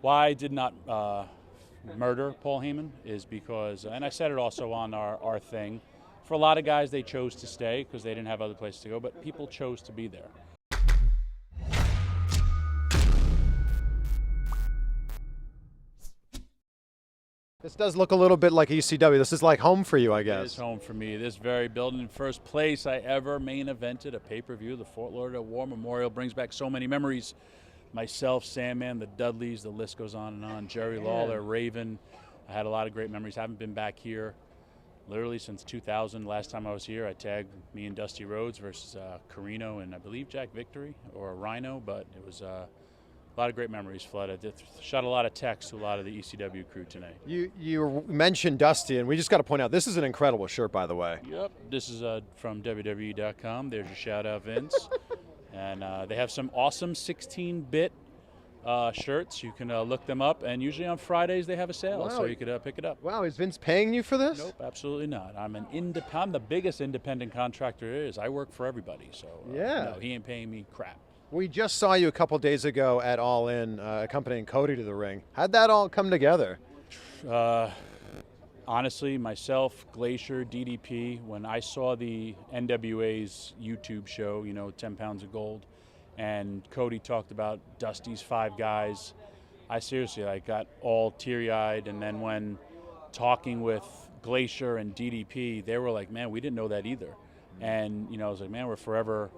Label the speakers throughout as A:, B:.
A: Why I did not murder Paul Heyman is because, and I said it also on our thing, for a lot of guys they chose to stay because they didn't have other places to go, but people chose to be there.
B: This does look a little bit like ECW. This is like home for you, I guess.
A: It is home for me. This very building, first place I ever main evented a pay-per-view. The Fort Lauderdale War Memorial brings back so many memories. Myself, Sandman, the Dudleys, the list goes on and on. Jerry Lawler, Raven. I had a lot of great memories. Haven't been back here literally since 2000. Last time I was here, I tagged me and Dusty Rhodes versus Carino and I believe Jack Victory or Rhino, but it was a lot of great memories, Flood. I shot a lot of texts to a lot of the ECW crew tonight.
B: You mentioned Dusty, and we just got to point out, this is an incredible shirt, by the way.
A: Yep, this is from WWE.com. There's your shout-out, Vince. And they have some awesome 16-bit shirts. You can look them up, and usually on Fridays they have a sale, so you could pick it up.
B: Wow, is Vince paying you for this?
A: Nope, absolutely not. I'm the biggest independent contractor there is. I work for everybody, so no, he ain't paying me crap.
B: We just saw you a couple days ago at All In, accompanying Cody to the ring. How'd that all come together?
A: Honestly, myself, Glacier, DDP, when I saw the NWA's YouTube show, 10 Pounds of Gold, and Cody talked about Dusty's 5 guys, I seriously got all teary-eyed. And then when talking with Glacier and DDP, they were like, man, we didn't know that either. And, I was like, man, we're forever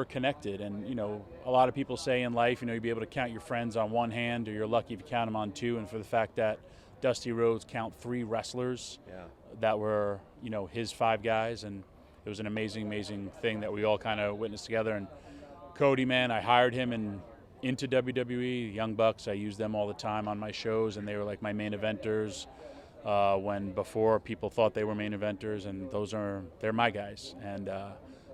A: connected. And, a lot of people say in life, you'd be able to count your friends on one hand, or you're lucky if you count them on 2. And for the fact that Dusty Rhodes count 3 wrestlers that were, his 5 guys, and it was an amazing, amazing thing that we all kind of witnessed together. And Cody, man, I hired him into WWE, Young Bucks. I used them all the time on my shows, and they were like my main eventers when before people thought they were main eventers, and they're my guys. And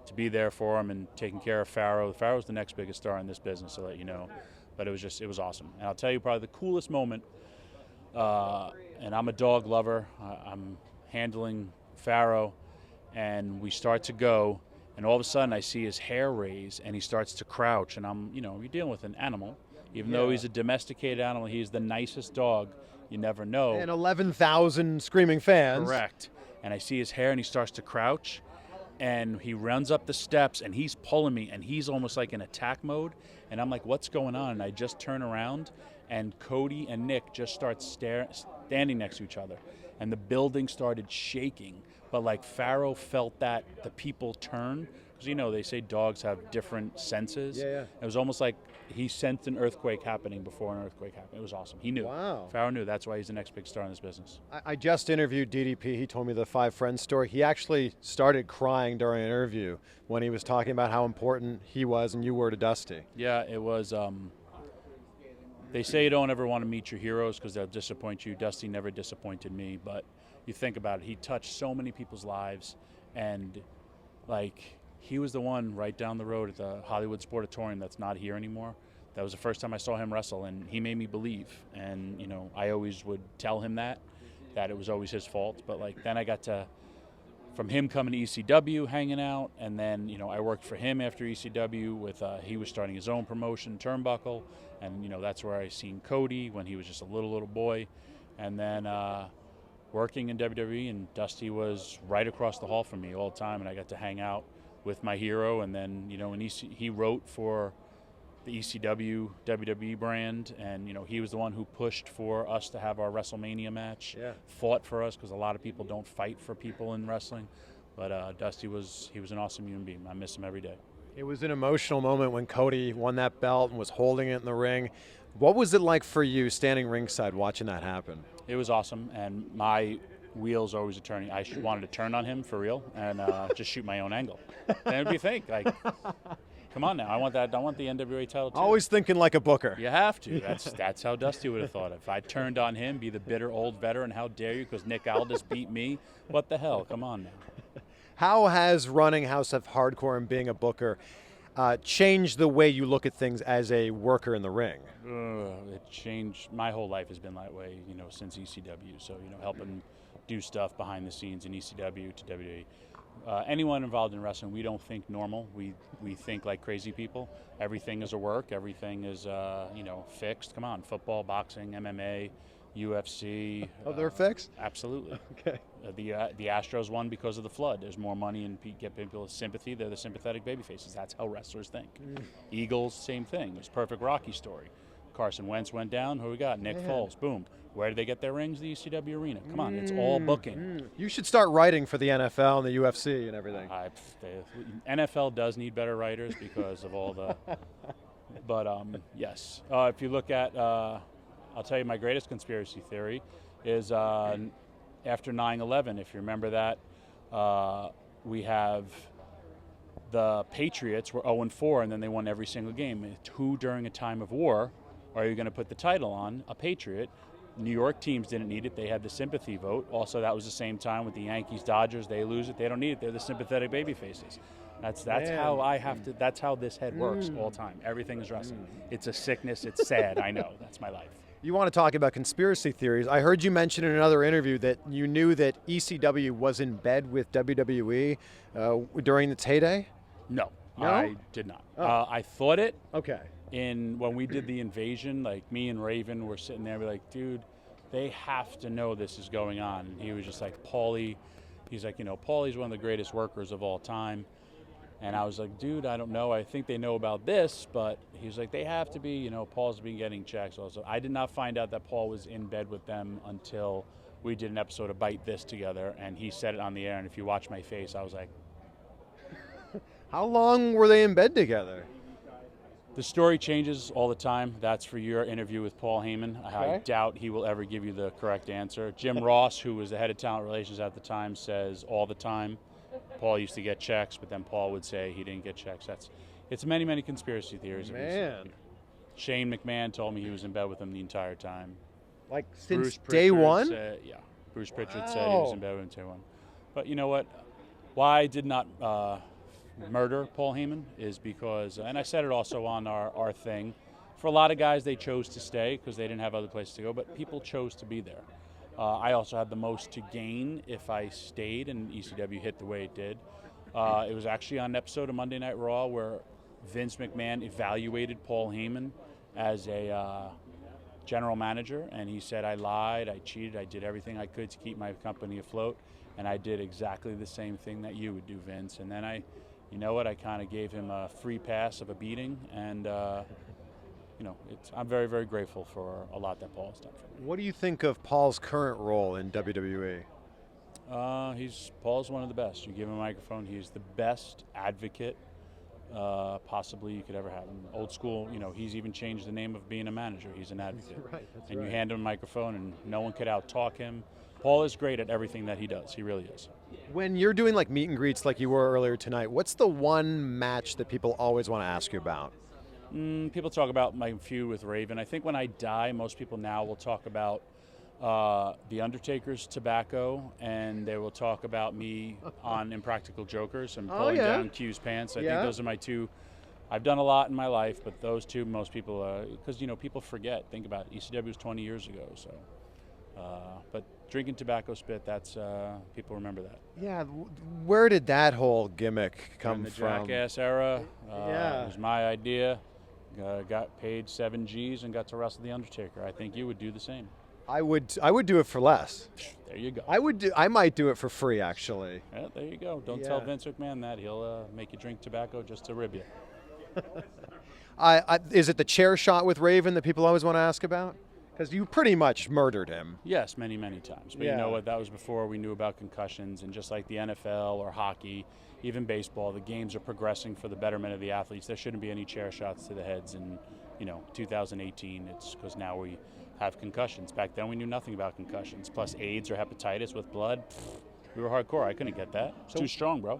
A: to be there for them and taking care of Pharaoh. Pharaoh's the next biggest star in this business, to let you know. But it was awesome. And I'll tell you probably the coolest moment, and I'm a dog lover. I'm handling Pharaoh, and we start to go, and all of a sudden I see his hair raise, and he starts to crouch. And I'm, you're dealing with an animal. Even though he's a domesticated animal, he's the nicest dog. You never know.
B: And 11,000 screaming fans.
A: Correct. And I see his hair, and he starts to crouch. And he runs up the steps, and he's pulling me, and he's almost like in attack mode. And I'm like, what's going on? And I just turn around, and Cody and Nick just start standing next to each other. And the building started shaking. But Pharaoh felt that the people turn. Because, they say dogs have different senses.
B: Yeah.
A: It was almost like he sensed an earthquake happening before an earthquake happened. It was awesome. He knew.
B: Wow.
A: Pharaoh knew. That's why he's the next big star in this business.
B: I just interviewed DDP. He told me the 5 friends story. He actually started crying during an interview when he was talking about how important he was and you were to Dusty.
A: Yeah, it was. They say you don't ever want to meet your heroes because they'll disappoint you. Dusty never disappointed me, but you think about it. He touched so many people's lives, and he was the one right down the road at the Hollywood Sportatorium that's not here anymore. That was the first time I saw him wrestle, and he made me believe. And, I always would tell him that it was always his fault. But, then I got to, from him coming to ECW, hanging out, and then, I worked for him after ECW with, he was starting his own promotion, Turnbuckle, and, that's where I seen Cody when he was just a little boy. And then working in WWE, and Dusty was right across the hall from me all the time, and I got to hang out with my hero. And then, he wrote for the ECW WWE brand, and he was the one who pushed for us to have our WrestleMania match. Fought for us because a lot of people don't fight for people in wrestling, but Dusty was an awesome human being. I miss him every day.
B: It was an emotional moment when Cody won that belt and was holding it in the ring. What was it like for you standing ringside watching that happen?
A: It was awesome, and my wheels always are turning. I wanted to turn on him for real and just shoot my own angle. And what do you think? Come on now, I want that. I want the NWA title too.
B: Always thinking like a booker.
A: You have to. That's how Dusty would have thought. If I turned on him, be the bitter old veteran. How dare you? Because Nick Aldis beat me. What the hell? Come on now.
B: How has running House of Hardcore and being a booker changed the way you look at things as a worker in the ring?
A: It changed. My whole life has been that way, since ECW. So, helping do stuff behind the scenes in ECW to WWE. anyone involved in wrestling, we don't think normal. We think like crazy people. Everything is a work. Everything is fixed. Come on, football, boxing, MMA, UFC.
B: Oh, they're fixed?
A: Absolutely.
B: Okay.
A: The Astros won because of the flood. There's more money and get people's sympathy. They're the sympathetic baby faces. That's how wrestlers think. Eagles, same thing. It's a perfect Rocky story. Carson Wentz went down. Who we got? Nick Foles. Boom. Where did they get their rings? The ECW arena. Come on, it's all booking.
B: You should start writing for the NFL and the UFC and everything.
A: NFL does need better writers because of all the. But yes, if you look at, I'll tell you my greatest conspiracy theory is after 9/11. If you remember that, we have the Patriots were 0-4, and then they won every single game. Who during a time of war are you going to put the title on? A Patriot. New York teams didn't need it. They had the sympathy vote. Also, that was the same time with the Yankees, Dodgers. They lose it. They don't need it. They're the sympathetic baby faces. That's how I have to. That's how this head works all the time. Everything is wrestling. It's a sickness. It's sad. I know. That's my life.
B: You want to talk about conspiracy theories. I heard you mention in another interview that you knew that ECW was in bed with WWE during its heyday?
A: No,
B: No?
A: I did not.
B: Oh.
A: I thought it.
B: Okay.
A: When we did the invasion, like me and Raven were sitting there, we're like, dude, they have to know this is going on. And he was just like, Paulie, he's like, Paulie's one of the greatest workers of all time. And I was like, dude, I don't know. I think they know about this, but he's like, they have to be, Paul's been getting checks also. I did not find out that Paul was in bed with them until we did an episode of Bite This together, and he said it on the air. And if you watch my face, I was like,
B: How long were they in bed together?
A: the story changes all the time. That's for your interview with Paul Heyman.
B: Okay.
A: I doubt he will ever give you the correct answer. Jim Ross, who was the head of talent relations at the time, says all the time, Paul used to get checks, but then Paul would say he didn't get checks. It's many, many conspiracy theories.
B: Man.
A: Shane McMahon told me he was in bed with him the entire time.
B: Like since
A: Bruce
B: day
A: Pritchard
B: one?
A: Yeah. Bruce Pritchard said he was in bed with him day one. But you know what? Why I did not murder Paul Heyman is because, and I said it also on our thing, for a lot of guys they chose to stay because they didn't have other places to go, but people chose to be there. I also had the most to gain if I stayed and ECW hit the way it did. It was actually on an episode of Monday Night Raw where Vince McMahon evaluated Paul Heyman as a general manager, and he said, I lied, I cheated, I did everything I could to keep my company afloat, and I did exactly the same thing that you would do, Vince. And then I kind of gave him a free pass of a beating, and I'm very, very grateful for a lot that Paul's done for me.
B: What do you think of Paul's current role in WWE?
A: Paul's one of the best. You give him a microphone, he's the best advocate possibly you could ever have. And old school, he's even changed the name of being a manager. He's an advocate.
B: That's
A: You hand him a microphone and no one could out-talk him. Paul is great at everything that he does. He really is.
B: When you're doing like meet and greets like you were earlier tonight, what's the one match that people always want to ask you about?
A: People talk about my feud with Raven. I think when I die, most people now will talk about The Undertaker's tobacco, and they will talk about me on Impractical Jokers and pulling down Q's pants. I think those are my two. I've done a lot in my life, but those two, most people, because people forget. Think about it. ECW was 20 years ago, so. But drinking tobacco spit, that's people remember that.
B: Yeah, where did that whole gimmick come
A: In the
B: from?
A: Jackass era, it was my idea. Got paid 7 G's and got to wrestle The Undertaker. I think you would do the same.
B: I would do it for less.
A: There you go.
B: I might do it for free, actually.
A: Yeah, there you go. Don't tell Vince McMahon that. He'll make you drink tobacco just to rib you.
B: Is it the chair shot with Raven that people always want to ask about? Because you pretty much murdered him.
A: Yes, many, many times. But you know what? That was before we knew about concussions. And just like the NFL or hockey, even baseball, the games are progressing for the betterment of the athletes. There shouldn't be any chair shots to the heads in 2018. It's because now we have concussions. Back then we knew nothing about concussions. Plus AIDS or hepatitis with blood. We were hardcore. I couldn't get that. It's too strong, bro.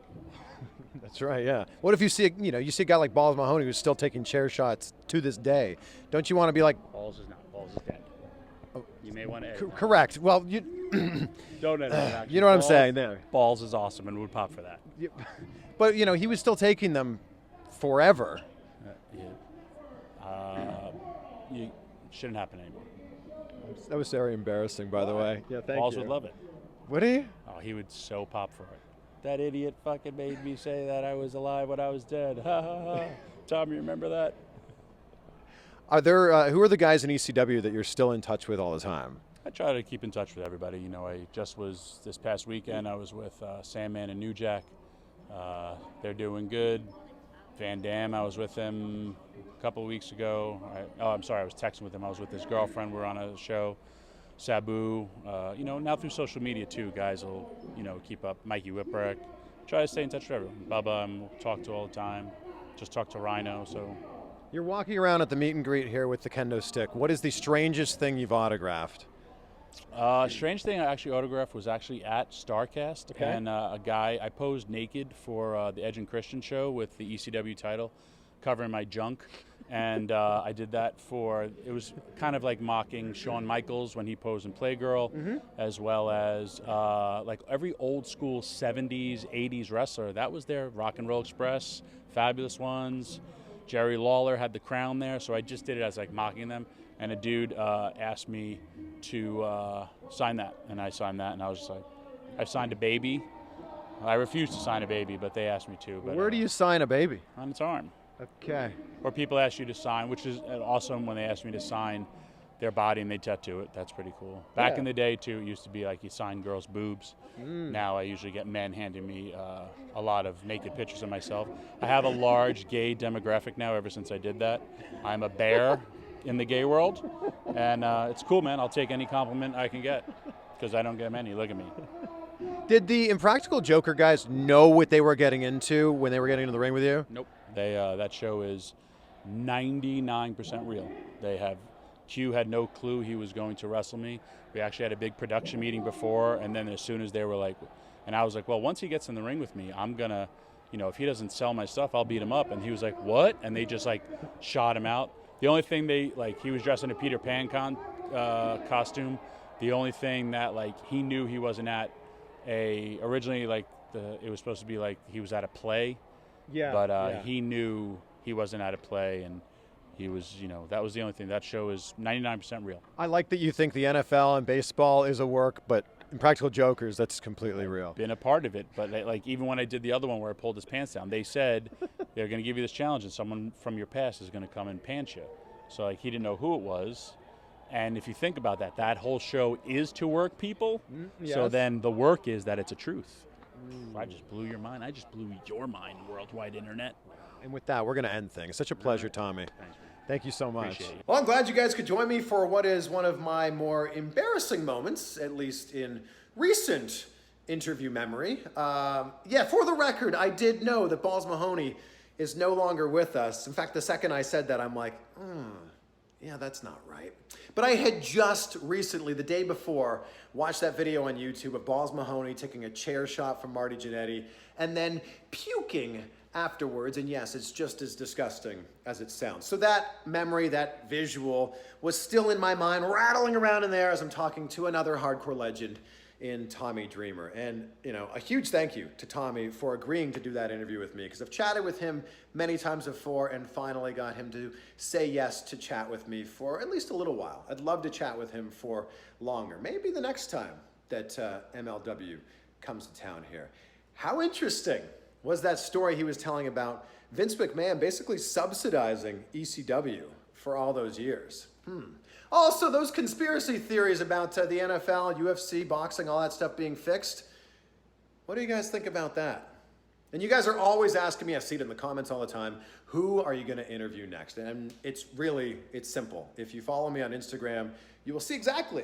B: That's right, yeah. What if you see a guy like Balls Mahoney who's still taking chair shots to this day? Don't you want to be like...
A: Balls is not. Balls is dead. You may want to edit.
B: Correct. Well, you...
A: Don't edit that.
B: You know what I'm saying there.
A: Balls is awesome and would pop for that.
B: But, he was still taking them forever.
A: You shouldn't happen anymore.
B: That was very embarrassing, by the way. Yeah, thank
A: Balls
B: you.
A: would love it.
B: Would he?
A: Oh, he would so pop for it. That idiot fucking made me say that I was alive when I was dead. Ha ha ha. Tom, you remember that?
B: Are there who are the guys in ECW that you're still in touch with all the time?
A: I try to keep in touch with everybody. You know, I just was this past weekend. I was with Sandman and New Jack. They're doing good. Van Dam, I was with him a couple of weeks ago. I was texting with him. I was with his girlfriend. We're on a show. Sabu, you know, now through social media too, guys will, you know, keep up. Mikey Whipwreck. Try to stay in touch with everyone. Bubba, I'm talk to all the time. Just talk to Rhino. So.
B: You're walking around at the meet and greet here with the kendo stick. What is the strangest thing you've autographed?
A: Strange thing I actually autographed was actually at StarCast,
B: okay.
A: And a guy, I posed naked for the Edge and Christian show with the ECW title, covering my junk, and I did that it was kind of like mocking Shawn Michaels when he posed in Playgirl, as well as like every old school 70s, 80s wrestler, that was there, Rock and Roll Express, Fabulous Ones, Jerry Lawler had the crown there, so I just did it as like mocking them. And a dude asked me to sign that, and I signed that, and I was just like, I signed a baby. I refused to sign a baby, but they asked me to. But,
B: where do you sign a baby?
A: On its arm.
B: Okay.
A: Or people ask you to sign, which is awesome when they ask me to sign their body and they tattoo it. That's pretty cool. Back in the day, too, it used to be like you sign girls' boobs. Now I usually get men handing me a lot of naked pictures of myself. I have a large gay demographic now ever since I did that. I'm a bear in the gay world, and it's cool, man. I'll take any compliment I can get because I don't get many. Look at me.
B: Did the Impractical Joker guys know what they were getting into when they were getting into the ring with you?
A: Nope. They that show is 99% real. Q had no clue he was going to wrestle me. We actually had a big production meeting before, and then as soon as they were like, and I was like, well, once he gets in the ring with me, I'm gonna, you know, if he doesn't sell my stuff, I'll beat him up. And he was like, what? And they just like shot him out. The only thing he was dressed in a Peter Pan costume. The only thing that he knew he wasn't at originally it was supposed to be like he was at a play. Yeah. But he knew he wasn't at a play, and he was, you know, that was the only thing. That show is 99% real.
B: I like that you think the NFL and baseball is a work, but Impractical Jokers, that's completely real.
A: Been a part of it, but even when I did the other one where I pulled his pants down, they said they're going to give you this challenge and someone from your past is going to come and pants you. So he didn't know who it was. And if you think about that, that whole show is to work people. Yes. So then the work is that it's a truth. I just blew your mind. I just blew your mind, worldwide internet.
B: And with that, we're going to end things. Such a pleasure, Tommy.
A: Thanks, man.
B: Thank you so much.
C: Well, I'm glad you guys could join me for what is one of my more embarrassing moments, at least in recent interview memory. For the record, I did know that Balls Mahoney is no longer with us. In fact, the second I said that, I'm like, yeah, that's not right. But I had just recently, the day before, watched that video on YouTube of Balls Mahoney taking a chair shot from Marty Jannetty and then puking afterwards. And yes, it's just as disgusting as it sounds. So that memory, that visual was still in my mind, rattling around in there as I'm talking to another hardcore legend in Tommy Dreamer. And, you know, a huge thank you to Tommy for agreeing to do that interview with me, because I've chatted with him many times before and finally got him to say yes to chat with me for at least a little while. I'd love to chat with him for longer. Maybe the next time that MLW comes to town here. How interesting was that story he was telling about Vince McMahon basically subsidizing ECW for all those years? Also, those conspiracy theories about the NFL, UFC, boxing, all that stuff being fixed. What do you guys think about that? And you guys are always asking me, I see it in the comments all the time, who are you going to interview next? And it's simple. If you follow me on Instagram, you will see exactly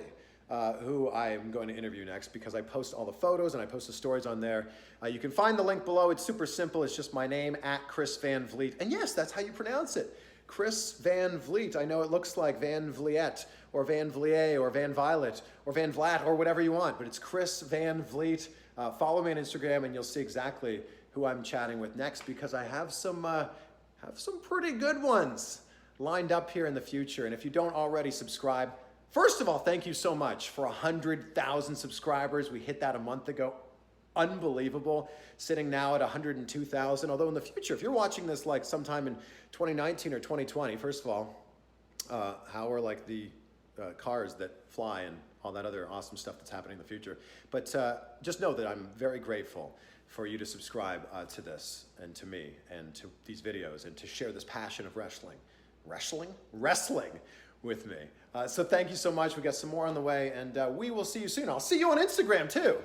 C: who I am going to interview next, because I post all the photos and I post the stories on there. You can find the link below. It's super simple. It's just my name, @Chris Van Vliet. And yes, that's how you pronounce it. Chris Van Vliet. I know it looks like Van Vliet or Van Vliet or Van Violet or Van Vlat or whatever you want, but it's Chris Van Vliet. Follow me on Instagram and you'll see exactly who I'm chatting with next, because I have some pretty good ones lined up here in the future. And if you don't already subscribe, first of all, thank you so much for 100,000 subscribers. We hit that a month ago. Unbelievable. Sitting now at 102,000. Although in the future, if you're watching this sometime in 2019 or 2020, first of all, how are the cars that fly and all that other awesome stuff that's happening in the future. But just know that I'm very grateful for you to subscribe to this and to me and to these videos and to share this passion of wrestling with me. So thank you so much. We got some more on the way, and we will see you soon. I'll see you on Instagram too.